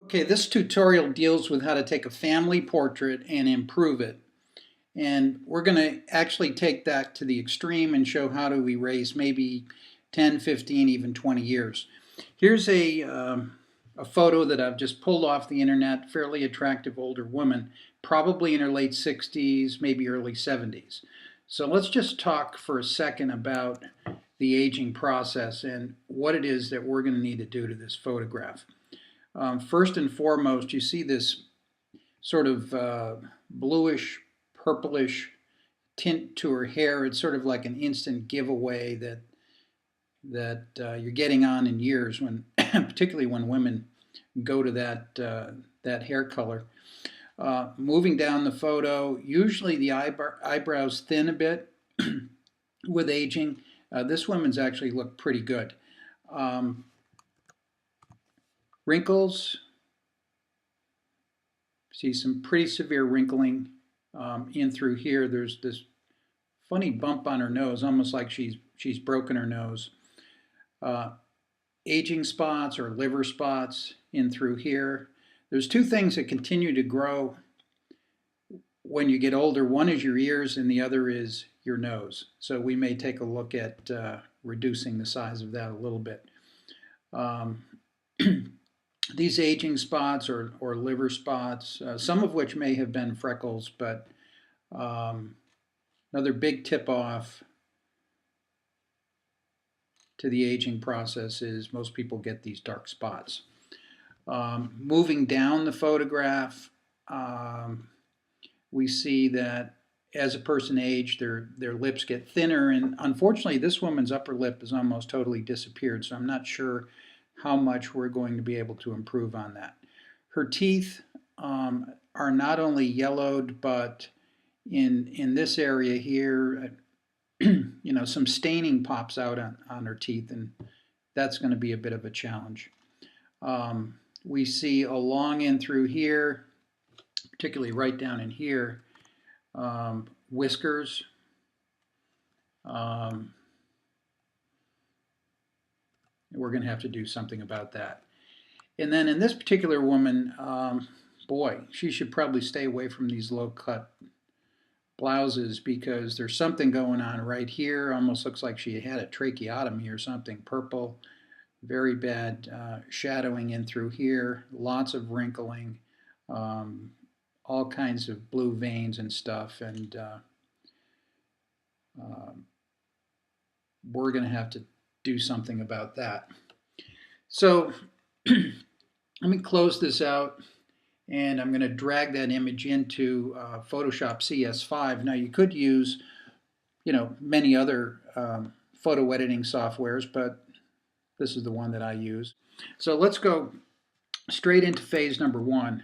Okay, this tutorial deals with how to take a family portrait and improve it. And we're going to actually take that to the extreme and show how to erase maybe 10, 15, even 20 years. Here's a photo that I've just pulled off the internet, fairly attractive older woman, probably in her late 60s, maybe early 70s. So let's just talk for a second about the aging process and what it is that we're going to need to do to this photograph. First and foremost, you see this sort of bluish, purplish tint to her hair. It's sort of like an instant giveaway that you're getting on in years, when, particularly when women go to that hair color. Moving down the photo, usually the eyebrows thin a bit with aging. This woman's actually looked pretty good. Wrinkles, see some pretty severe wrinkling in through here. There's this funny bump on her nose, almost like she's broken her nose. Aging spots or liver spots in through here. There's two things that continue to grow when you get older. One is your ears and the other is your nose. So we may take a look at reducing the size of that a little bit. These aging spots or liver spots, some of which may have been freckles, but another big tip-off to the aging process is most people get these dark spots. Moving down the photograph, we see that as a person ages, their lips get thinner, and unfortunately this woman's upper lip has almost totally disappeared, so I'm not sure how much we're going to be able to improve on that. Her teeth are not only yellowed, but in this area here, some staining pops out on her teeth, and that's going to be a bit of a challenge. We see along in through here, particularly right down in here, whiskers. We're going to have to do something about that. And then in this particular woman, boy, she should probably stay away from these low-cut blouses because there's something going on right here. Almost looks like she had a tracheotomy or something. Purple, very bad shadowing in through here, lots of wrinkling, all kinds of blue veins and stuff, and we're going to have to do something about that. So let me close this out, and I'm going to drag that image into Photoshop CS5. Now you could use, many other photo editing softwares, but this is the one that I use. So let's go straight into phase number one.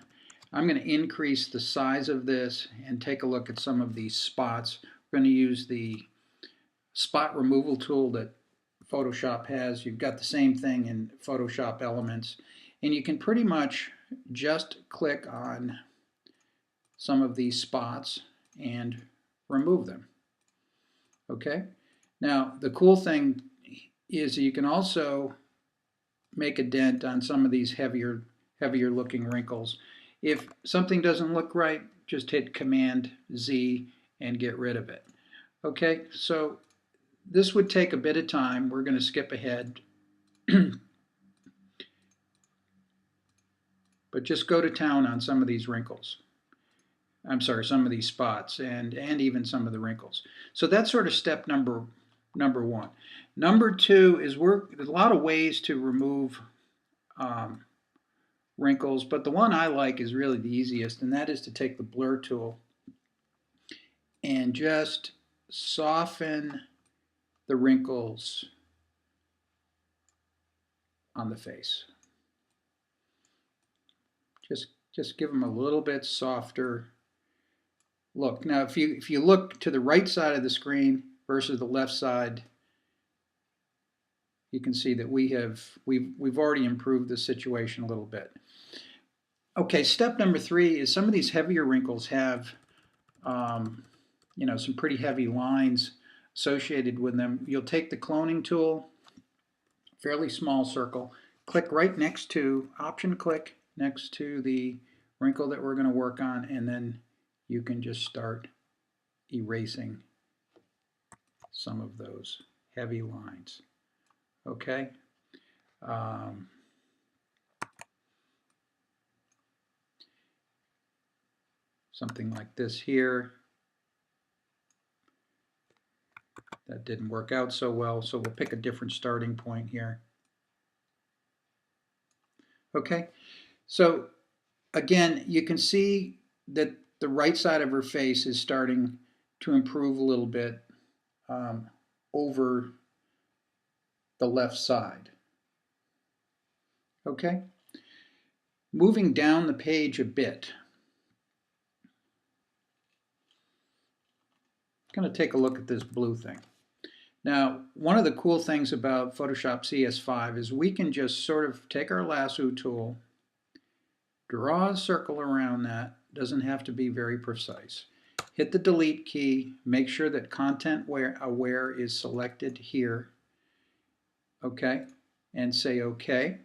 I'm going to increase the size of this and take a look at some of these spots. We're going to use the spot removal tool that Photoshop has. You've got the same thing in Photoshop Elements, and you can pretty much just click on some of these spots and remove them. Okay? Now, the cool thing is you can also make a dent on some of these heavier looking wrinkles. If something doesn't look right, just hit Command Z and get rid of it. Okay, so this would take a bit of time. We're going to skip ahead. But just go to town on some of these wrinkles. I'm sorry, some of these spots and even some of the wrinkles. So that's sort of step number one. Number two is there's a lot of ways to remove wrinkles, but the one I like is really the easiest, and that is to take the blur tool and just soften the wrinkles on the face. Just give them a little bit softer look. Now, if you look to the right side of the screen versus the left side, you can see that we've already improved the situation a little bit. Okay, step number three is some of these heavier wrinkles have some pretty heavy lines associated with them. You'll take the cloning tool, fairly small circle, click right next to, option click next to the wrinkle that we're going to work on, and then you can just start erasing some of those heavy lines. Okay? Something like this here. That didn't work out so well, so we'll pick a different starting point here. Okay, so again, you can see that the right side of her face is starting to improve a little bit over the left side. Okay, moving down the page a bit. I'm going to take a look at this blue thing. Now, one of the cool things about Photoshop CS5 is we can just sort of take our lasso tool, draw a circle around that. Doesn't have to be very precise. Hit the delete key, make sure that content aware is selected here, okay, and say okay,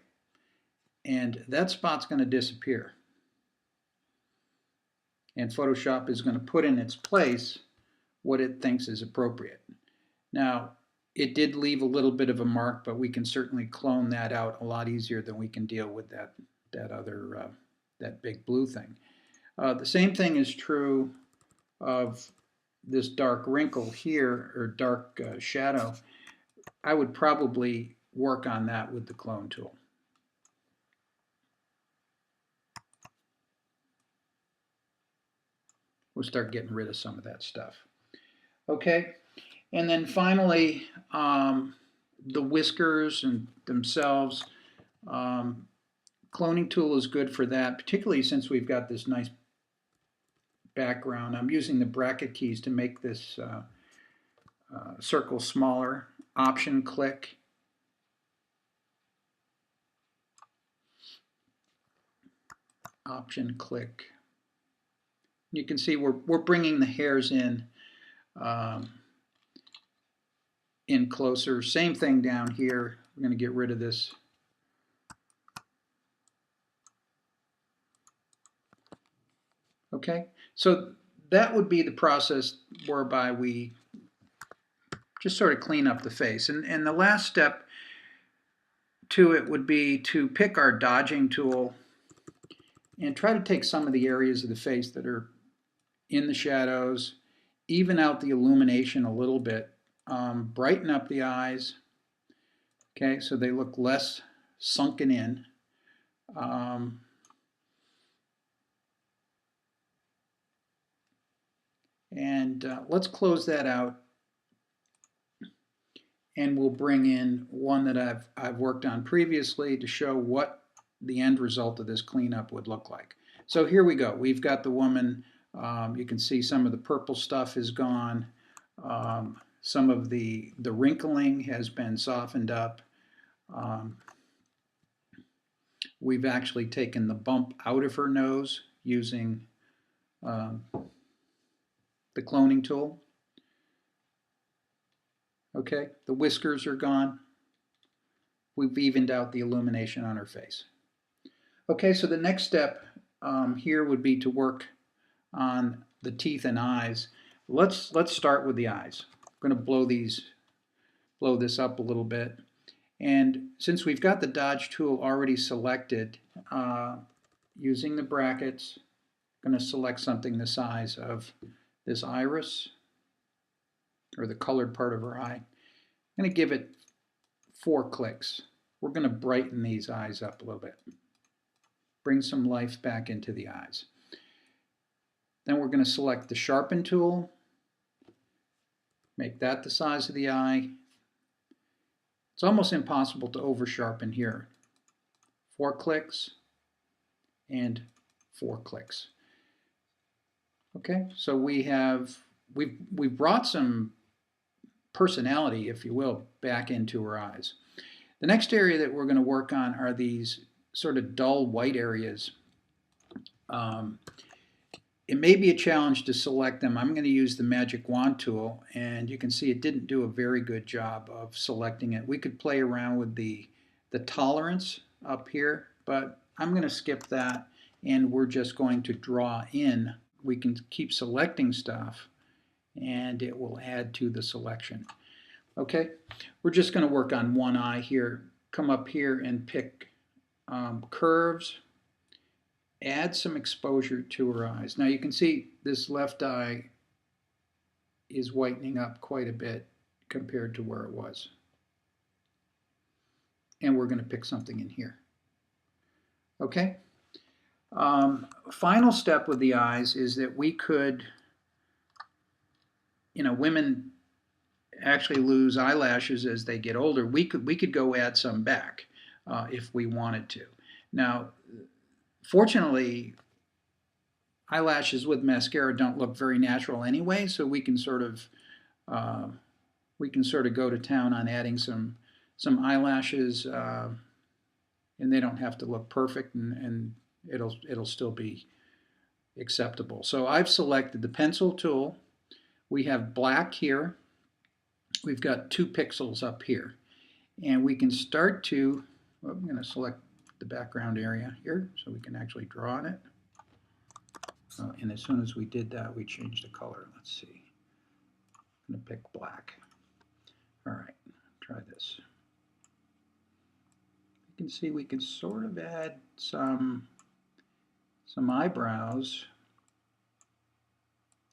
and that spot's going to disappear. And Photoshop is going to put in its place what it thinks is appropriate. Now, it did leave a little bit of a mark, but we can certainly clone that out a lot easier than we can deal with that big blue thing. The same thing is true of this dark wrinkle here, or dark shadow. I would probably work on that with the clone tool. We'll start getting rid of some of that stuff. Okay, and then finally, the whiskers and themselves. Cloning tool is good for that, particularly since we've got this nice background. I'm using the bracket keys to make this circle smaller. Option click. Option click. You can see we're bringing the hairs in closer. Same thing down here. We're going to get rid of this. Okay, so that would be the process whereby we just sort of clean up the face. And the last step to it would be to pick our dodging tool and try to take some of the areas of the face that are in the shadows, even out the illumination a little bit, brighten up the eyes, okay, so they look less sunken in. Let's close that out, and we'll bring in one that I've worked on previously to show what the end result of this cleanup would look like. So here we go. We've got the woman. You can see some of the purple stuff is gone. Some of the wrinkling has been softened up. We've actually taken the bump out of her nose using the cloning tool. Okay, the whiskers are gone. We've evened out the illumination on her face. Okay, so the next step here would be to work on the teeth and eyes. Let's start with the eyes. I'm going to blow this up a little bit. And since we've got the dodge tool already selected, using the brackets, I'm going to select something the size of this iris, or the colored part of her eye. I'm going to give it 4 clicks. We're going to brighten these eyes up a little bit. Bring some life back into the eyes. Then we're going to select the sharpen tool. Make that the size of the eye. It's almost impossible to over sharpen here. 4 clicks and 4 clicks. Okay, so we've brought some personality, if you will, back into her eyes. The next area that we're going to work on are these sort of dull white areas. It may be a challenge to select them. I'm going to use the magic wand tool, and you can see it didn't do a very good job of selecting it. We could play around with the tolerance up here, but I'm going to skip that, and we're just going to draw in. We can keep selecting stuff, and it will add to the selection. Okay, we're just going to work on one eye here. Come up here and pick curves. Add some exposure to her eyes. Now you can see this left eye is whitening up quite a bit compared to where it was. And we're going to pick something in here. Okay? Final step with the eyes is that we could, women actually lose eyelashes as they get older. We could go add some back if we wanted to. Now, fortunately, eyelashes with mascara don't look very natural anyway, so we can sort of go to town on adding some eyelashes, and they don't have to look perfect, and it'll still be acceptable. So I've selected the pencil tool. We have black here. We've got 2 pixels up here, and we can start to. I'm going to select the background area here so we can actually draw on it. And as soon as we did that, we changed the color. Let's see. I'm going to pick black. All right, try this. You can see we can sort of add some eyebrows.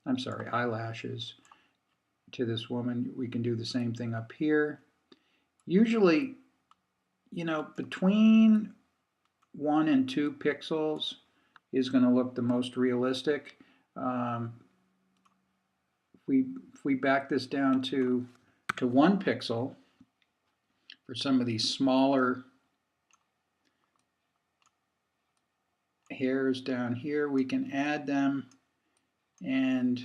I'm sorry, eyelashes to this woman. We can do the same thing up here. Usually, between 1 and 2 pixels is going to look the most realistic. If we back this down to 1 pixel for some of these smaller hairs down here, we can add them, and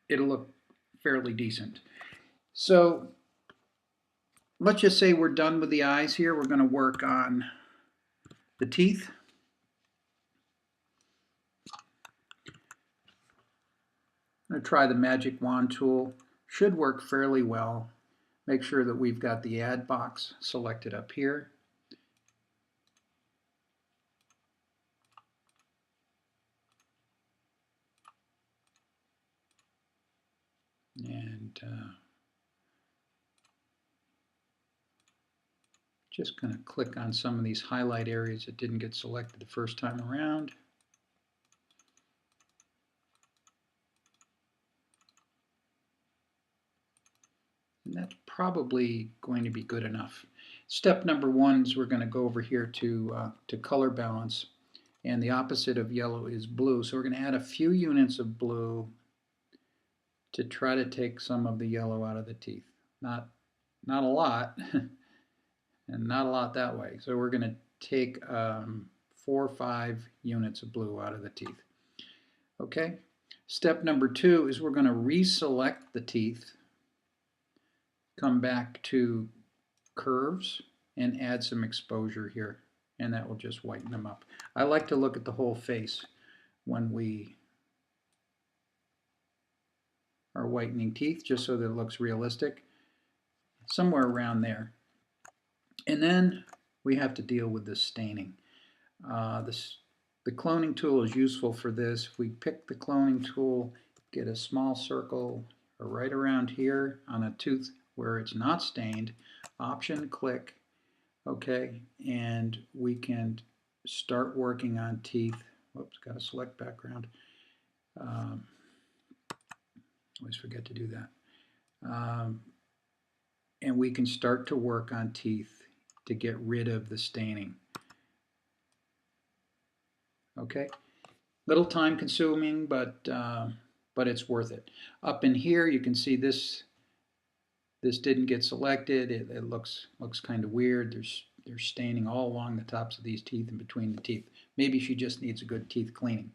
it'll look fairly decent. So let's just say we're done with the eyes here. We're going to work on the teeth. I'm going to try the magic wand tool. Should work fairly well. Make sure that we've got the add box selected up here. And just going to click on some of these highlight areas that didn't get selected the first time around. And that's probably going to be good enough. Step number 1 is we're going to go over here to color balance, and the opposite of yellow is blue. So we're going to add a few units of blue to try to take some of the yellow out of the teeth. Not a lot, and not a lot that way. So we're going to take 4 or 5 units of blue out of the teeth. Okay. Step number 2 is we're going to reselect the teeth, come back to curves, and add some exposure here, and that will just whiten them up. I like to look at the whole face when we are whitening teeth, just so that it looks realistic, somewhere around there. And then we have to deal with the staining. The cloning tool is useful for this. If we pick the cloning tool, get a small circle right around here on a tooth where it's not stained, option click, okay, and we can start working on teeth. Whoops, got to select background. Always forget to do that. And we can start to work on teeth to get rid of the staining. Okay, little time consuming, but it's worth it. Up in here, you can see this didn't get selected. It looks kind of weird. There's staining all along the tops of these teeth and between the teeth. Maybe she just needs a good teeth cleaning.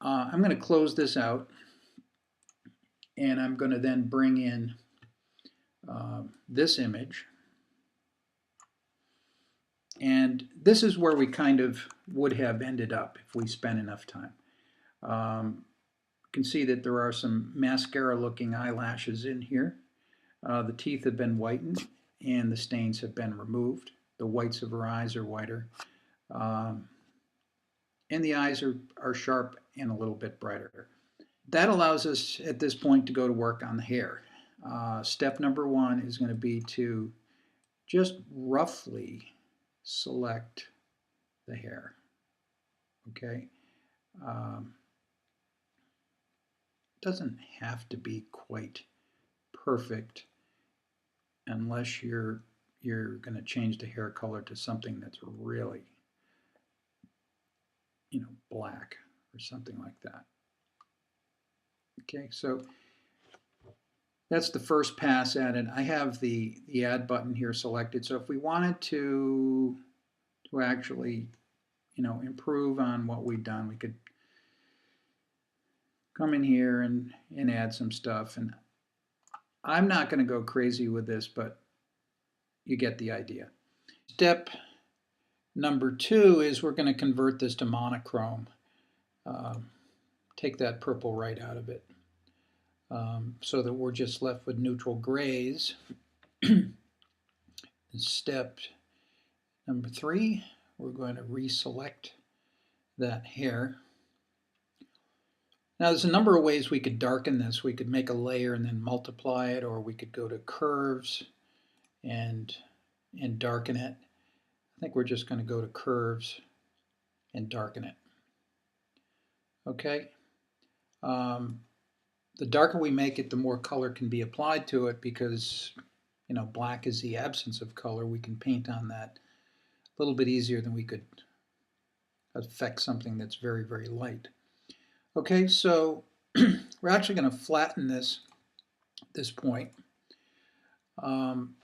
I'm going to close this out, and I'm going to then bring in this image. And this is where we kind of would have ended up if we spent enough time. You can see that there are some mascara looking eyelashes in here. The teeth have been whitened, and the stains have been removed. The whites of her eyes are whiter. Um, and the eyes are sharp and a little bit brighter. That allows us at this point to go to work on the hair. Step number one is going to be to just roughly select the hair. Okay. Doesn't have to be quite perfect unless you're going to change the hair color to something that's really, black or something like that. Okay, so that's the first pass at it. I have the add button here selected. So if we wanted to actually, improve on what we've done, we could come in here and add some stuff. And I'm not going to go crazy with this, but you get the idea. Step number two is we're going to convert this to monochrome. Take that purple right out of it. So that we're just left with neutral grays. Step number three, we're going to reselect that hair. Now there's a number of ways we could darken this. We could make a layer and then multiply it, or we could go to curves and darken it. I think we're just going to go to curves and darken it. Okay. The darker we make it, the more color can be applied to it, because black is the absence of color. We can paint on that a little bit easier than we could affect something that's very, very light. Okay, so we're actually going to flatten this at this point. I'm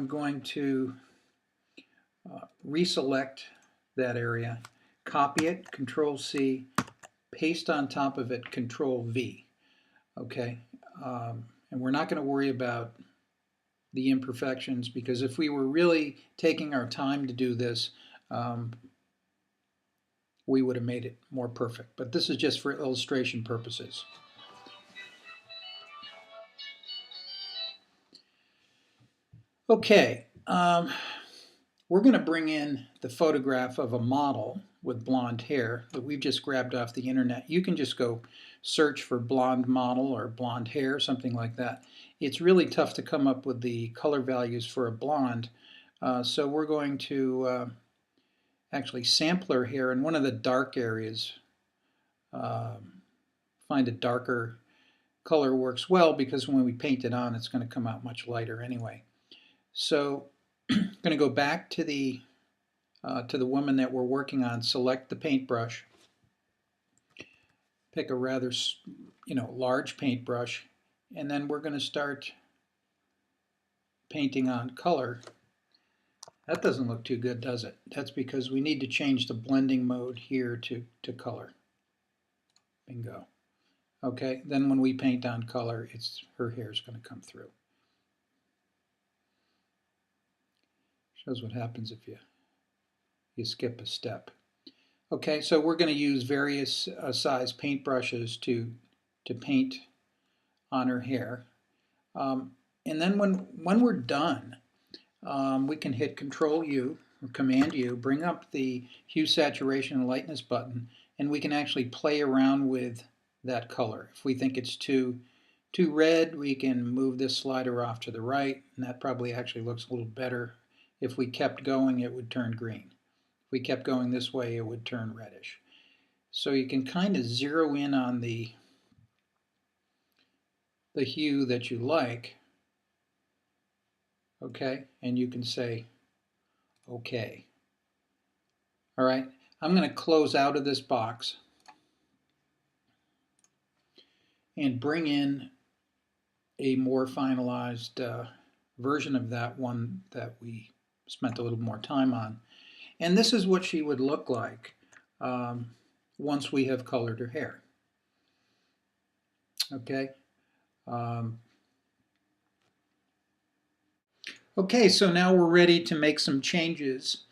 going to reselect that area, copy it, Control C, paste on top of it, Control V. Okay, and we're not going to worry about the imperfections, because if we were really taking our time to do this, we would have made it more perfect. But this is just for illustration purposes. Okay, we're going to bring in the photograph of a model with blonde hair that we've just grabbed off the internet. You can just go search for blonde model or blonde hair, something like that. It's really tough to come up with the color values for a blonde. So we're going to actually sample her hair in one of the dark areas. Find a darker color works well, because when we paint it on, it's going to come out much lighter anyway. So I'm going to go back to the woman that we're working on, select the paintbrush, pick a rather large paintbrush, and then we're going to start painting on color. That doesn't look too good, does it? That's because we need to change the blending mode here to color. Bingo. Okay, then when we paint on color, her hair is going to come through. Shows what happens if you skip a step. Okay, so we're going to use various size paintbrushes to paint on her hair. And then when we're done, we can hit Control U or Command U, bring up the hue, saturation, and lightness button, and we can actually play around with that color. If we think it's too red, we can move this slider off to the right, and that probably actually looks a little better. If we kept going, it would turn green. If we kept going this way, it would turn reddish. So you can kind of zero in on the hue that you like, okay, and you can say okay. All right, I'm going to close out of this box and bring in a more finalized version of that one that we spent a little more time on. And this is what she would look like once we have colored her hair. Okay. Okay, so now we're ready to make some changes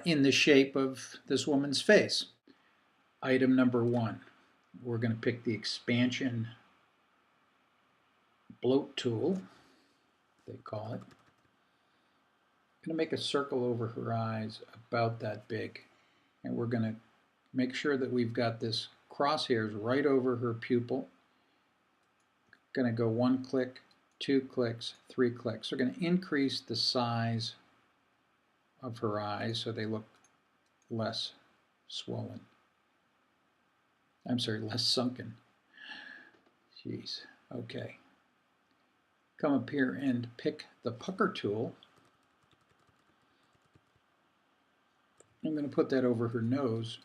in the shape of this woman's face. Item number one, we're going to pick the expansion bloat tool, they call it. going to make a circle over her eyes about that big. And we're going to make sure that we've got this crosshairs right over her pupil. Going to go 1 click, 2 clicks, 3 clicks. We're going to increase the size of her eyes so they look less swollen. I'm sorry, less sunken. Jeez. Okay. Come up here and pick the pucker tool. I'm going to put that over her nose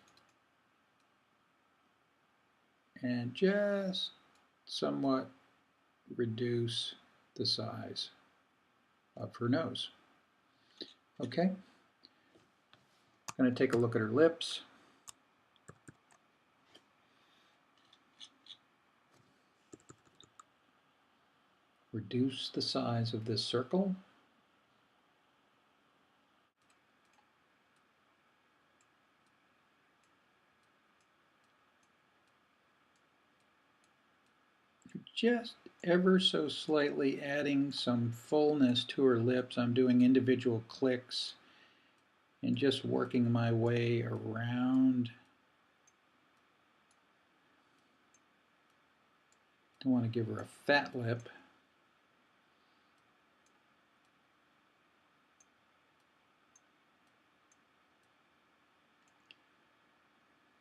and just somewhat reduce the size of her nose. Okay. I'm going to take a look at her lips. Reduce the size of this circle. Just ever so slightly adding some fullness to her lips. I'm doing individual clicks and just working my way around. Don't want to give her a fat lip.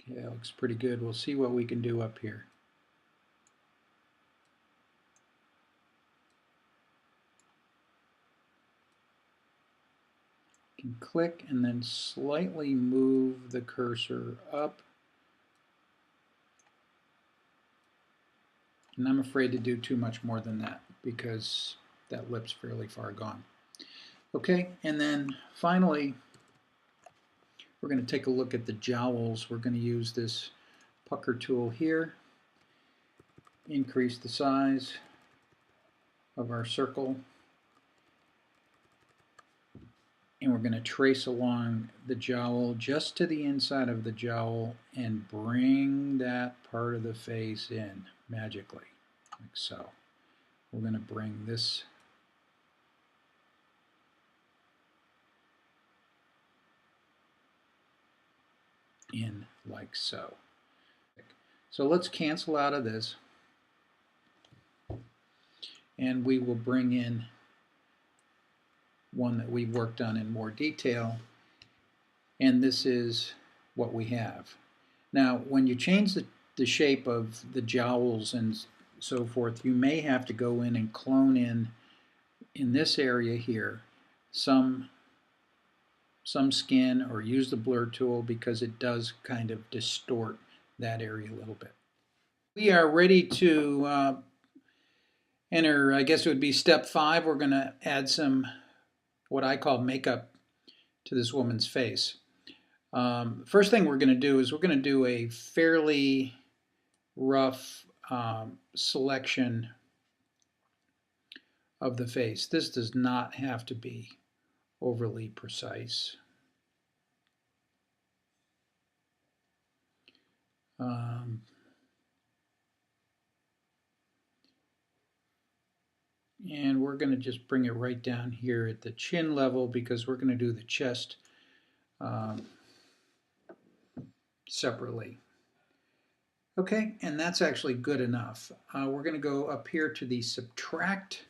Okay, that looks pretty good. We'll see what we can do up here. You can click and then slightly move the cursor up. And I'm afraid to do too much more than that because that lip's fairly far gone. Okay, and then finally, we're going to take a look at the jowls. We're going to use this pucker tool here. Increase the size of our circle. And we're going to trace along the jowl just to the inside of the jowl and bring that part of the face in magically, like so. We're going to bring this in like so. So let's cancel out of this, and we will bring in one that we've worked on in more detail, and this is what we have. Now, when you change the shape of the jowls and so forth, you may have to go in and clone in this area here some skin, or use the blur tool because it does kind of distort that area a little bit. We are ready to enter, I guess it would be step 5. We're going to add some what I call makeup to this woman's face. First thing we're going to do is we're going to do a fairly rough selection of the face. This does not have to be overly precise. And we're going to just bring it right down here at the chin level because we're going to do the chest separately. Okay, and that's actually good enough. We're going to go up here to the subtract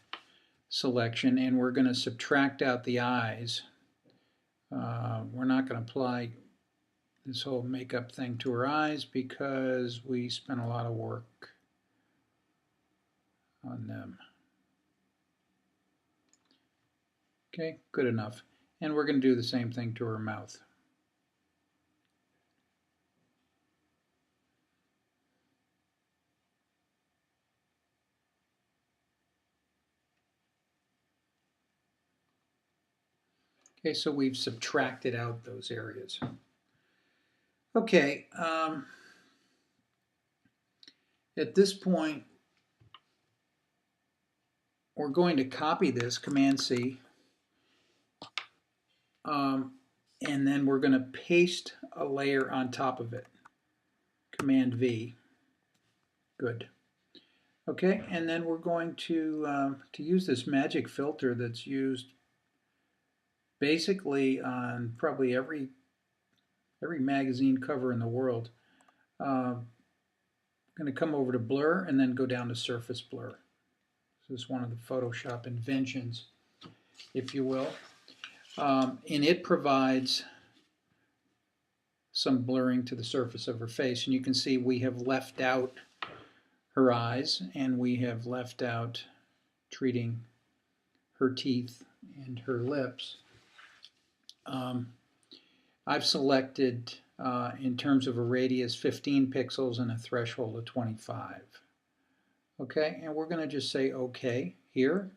selection, and we're going to subtract out the eyes. We're not going to apply this whole makeup thing to her eyes because we spent a lot of work on them. Okay, good enough. And we're going to do the same thing to her mouth. Okay, so we've subtracted out those areas. Okay, at this point, we're going to copy this, Command-C, and then we're going to paste a layer on top of it, Command-V. Good. Okay, and then we're going to use this magic filter that's used basically on probably every magazine cover in the world. I'm going to come over to blur and then go down to surface blur. This is one of the Photoshop inventions, if you will. And it provides some blurring to the surface of her face. And you can see we have left out her eyes and we have left out treating her teeth and her lips. I've selected, in terms of a radius, 15 pixels and a threshold of 25. Okay, and we're going to just say OK here,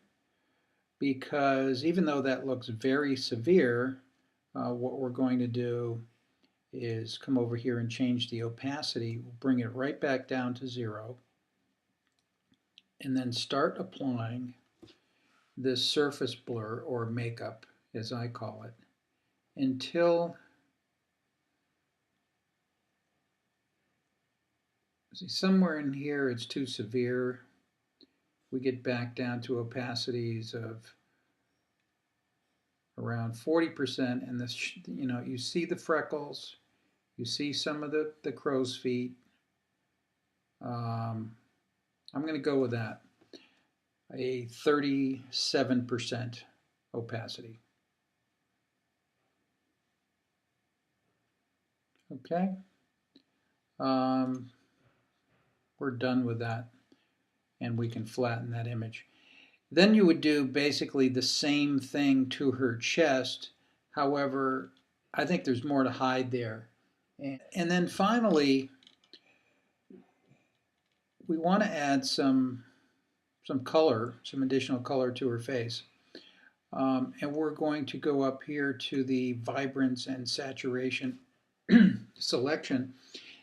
because even though that looks very severe, what we're going to do is come over here and change the opacity. We'll bring it right back down to 0, and then start applying this surface blur, or makeup as I call it, until, see, somewhere in here it's too severe. We get back down to opacities of around 40%, and this, you see the freckles, you see some of the crow's feet. I'm going to go with that, a 37% opacity. Okay, we're done with that, and we can flatten that image. Then you would do basically the same thing to her chest. However, I think there's more to hide there. And then finally, we want to add some color, some additional color to her face. And we're going to go up here to the vibrance and saturation selection.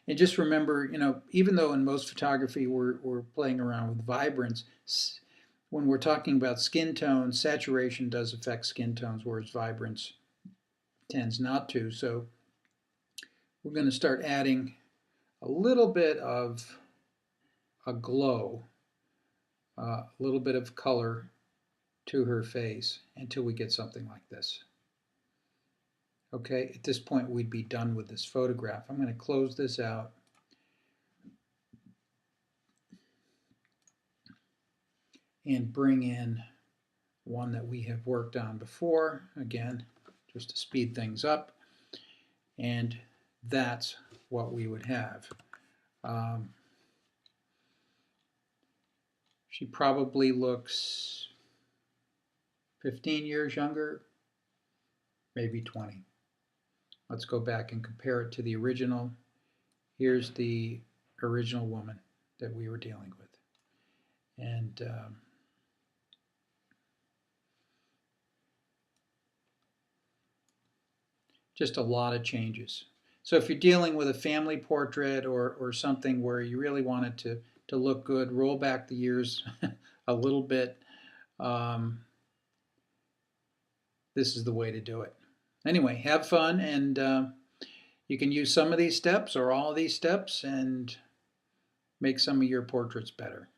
And just remember, even though in most photography we're playing around with vibrance, when we're talking about skin tones, saturation does affect skin tones, whereas vibrance tends not to. So we're going to start adding a little bit of a glow, a little bit of color to her face until we get something like this. Okay, at this point we'd be done with this photograph. I'm going to close this out. And bring in one that we have worked on before, again, just to speed things up. And that's what we would have. She probably looks 15 years younger, maybe 20. Let's go back and compare it to the original. Here's the original woman that we were dealing with. And just a lot of changes. So if you're dealing with a family portrait or something where you really want it to look good, roll back the years a little bit. This is the way to do it. Anyway, have fun, and you can use some of these steps or all of these steps and make some of your portraits better.